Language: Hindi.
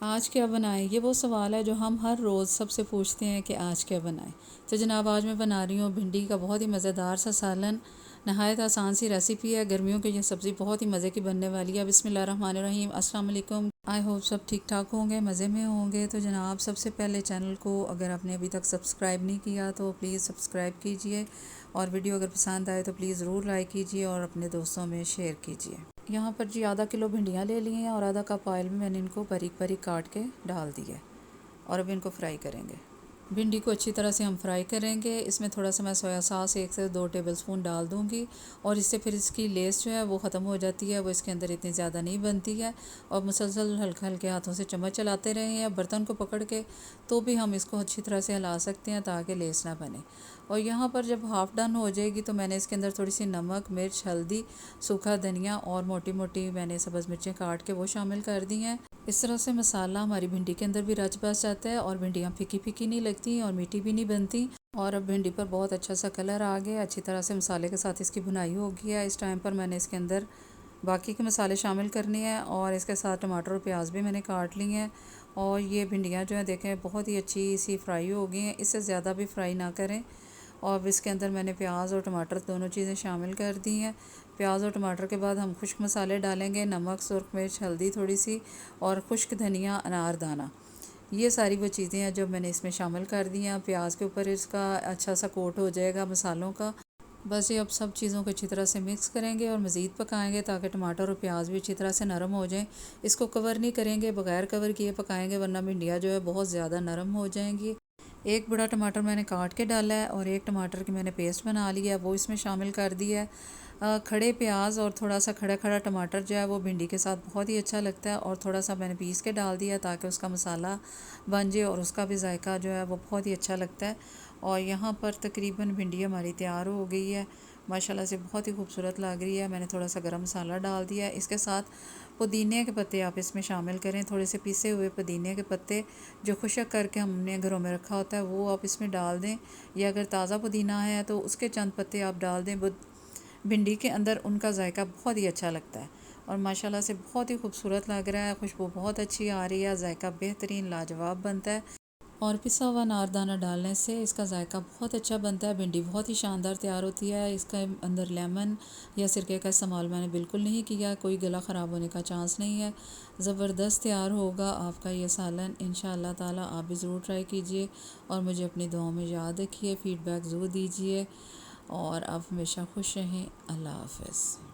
आज क्या बनाएं, ये वो सवाल है जो हम हर रोज़ सबसे पूछते हैं कि आज क्या बनाएं। तो जनाब, आज मैं बना रही हूँ भिंडी का बहुत ही मज़ेदार सा सालन। नहायत आसान सी रेसिपी है। गर्मियों की ये सब्ज़ी बहुत ही मज़े की बनने वाली है। बिस्मिल्लाहिर्रहमानिर्रहीम। अस्सलाम वालेकुम। आई होप सब ठीक ठाक होंगे, मज़े में होंगे। तो जनाब, सबसे पहले चैनल को अगर आपने अभी तक सब्सक्राइब नहीं किया तो प्लीज़ सब्सक्राइब कीजिए, और वीडियो अगर पसंद आए तो प्लीज़ ज़रूर लाइक कीजिए और अपने दोस्तों में शेयर कीजिए। यहाँ पर जी आधा किलो भिंडियाँ ले ली हैं और आधा कप ऑयल में मैंने इनको बारीक बारीक काट के डाल दिया है, और अब इनको फ्राई करेंगे। भिंडी को अच्छी तरह से हम फ्राई करेंगे। इसमें थोड़ा सा मैं सोया सॉस 1 से 2 टेबलस्पून डाल दूँगी, और इससे फिर इसकी लेस जो है वो ख़त्म हो जाती है, वो इसके अंदर इतनी ज़्यादा नहीं बनती है। और मुसलसल हल्के हल्के हाथों से चम्मच चलाते रहें या बर्तन को पकड़ के, तो भी हम इसको अच्छी तरह से हिला सकते हैं ताकि लेस ना बने। और यहाँ पर जब हाफ़ डन हो जाएगी तो मैंने इसके अंदर थोड़ी सी नमक, मिर्च, हल्दी, सूखा धनिया और मोटी मोटी मैंने सब्ज़ मिर्चें काट के वो शामिल कर दी हैं। इस तरह से मसाला हमारी भिंडी के अंदर भी रच बस जाता है और भिंडियाँ फीकी फीकी नहीं लगती और मीठी भी नहीं बनती। और अब भिंडी पर बहुत अच्छा सा कलर आ गया, अच्छी तरह से मसाले के साथ इसकी भुनाई हो गई है। इस टाइम पर मैंने इसके अंदर बाकी के मसाले शामिल करने हैं, और इसके साथ टमाटर और प्याज भी मैंने काट ली हैं। और ये भिंडियाँ जो है देखें बहुत ही अच्छी सी फ्राई हो गई हैं, इससे ज़्यादा भी फ्राई ना करें। और इसके अंदर मैंने प्याज और टमाटर दोनों चीज़ें शामिल कर दी हैं। प्याज और टमाटर के बाद हम खुश्क मसाले डालेंगे, नमक, सुर्ख मिर्च, हल्दी थोड़ी सी, और खुश्क धनिया, अनारदाना। ये सारी वो चीज़ें हैं जो मैंने इसमें शामिल कर दी हैं। प्याज के ऊपर इसका अच्छा सा कोट हो जाएगा मसालों का। बस ये अब सब चीज़ों को अच्छी तरह से मिक्स करेंगे और मज़ीद पकाएंगे ताकि टमाटर और प्याज भी अच्छी तरह से नरम हो जाएं। इसको कवर नहीं करेंगे, बगैर कवर किए पकाएंगे, वरना भिंडियाँ जो है बहुत ज़्यादा नरम हो जाएंगी। एक बड़ा टमाटर मैंने काट के डाला है, और एक टमाटर की मैंने पेस्ट बना लिया है, वो इसमें शामिल कर दिया है। खड़े प्याज और थोड़ा सा खड़ा खड़ा टमाटर जो है वो भिंडी के साथ बहुत ही अच्छा लगता है, और थोड़ा सा मैंने पीस के डाल दिया ताकि उसका मसाला बन जाए और उसका भी जायका जो है वो बहुत ही अच्छा लगता है। और यहाँ पर तकरीबन भिंडी हमारी तैयार हो गई है, माशाल्लाह से बहुत ही खूबसूरत लग रही है। मैंने थोड़ा सा गरम मसाला डाल दिया है। इसके साथ पुदीने के पत्ते आप इसमें शामिल करें, थोड़े से पिसे हुए पुदीने के पत्ते जो खुशक करके हमने घरों में रखा होता है वो आप इसमें डाल दें, या अगर ताज़ा पुदीना है तो उसके चंद पत्ते आप डाल दें। भिंडी के अंदर उनका जायका बहुत ही अच्छा लगता है, और माशाल्लाह से बहुत ही खूबसूरत लग रहा है। खुशबू बहुत अच्छी आ रही है, जायका बेहतरीन लाजवाब बनता है। और पिसा हुआ अनारदाना डालने से इसका जायका बहुत अच्छा बनता है। भिंडी बहुत ही शानदार तैयार होती है। इसके अंदर लेमन या सिरके का इस्तेमाल मैंने बिल्कुल नहीं किया, कोई गला ख़राब होने का चांस नहीं है। ज़बरदस्त तैयार होगा आपका ये सालन, इंशाअल्लाह ताला। आप भी ज़रूर ट्राई कीजिए और मुझे अपनी दुआओं में याद रखिए, फ़ीडबैक ज़रूर दीजिए, और आप हमेशा खुश रहें। अल्लाह हाफ़िज़।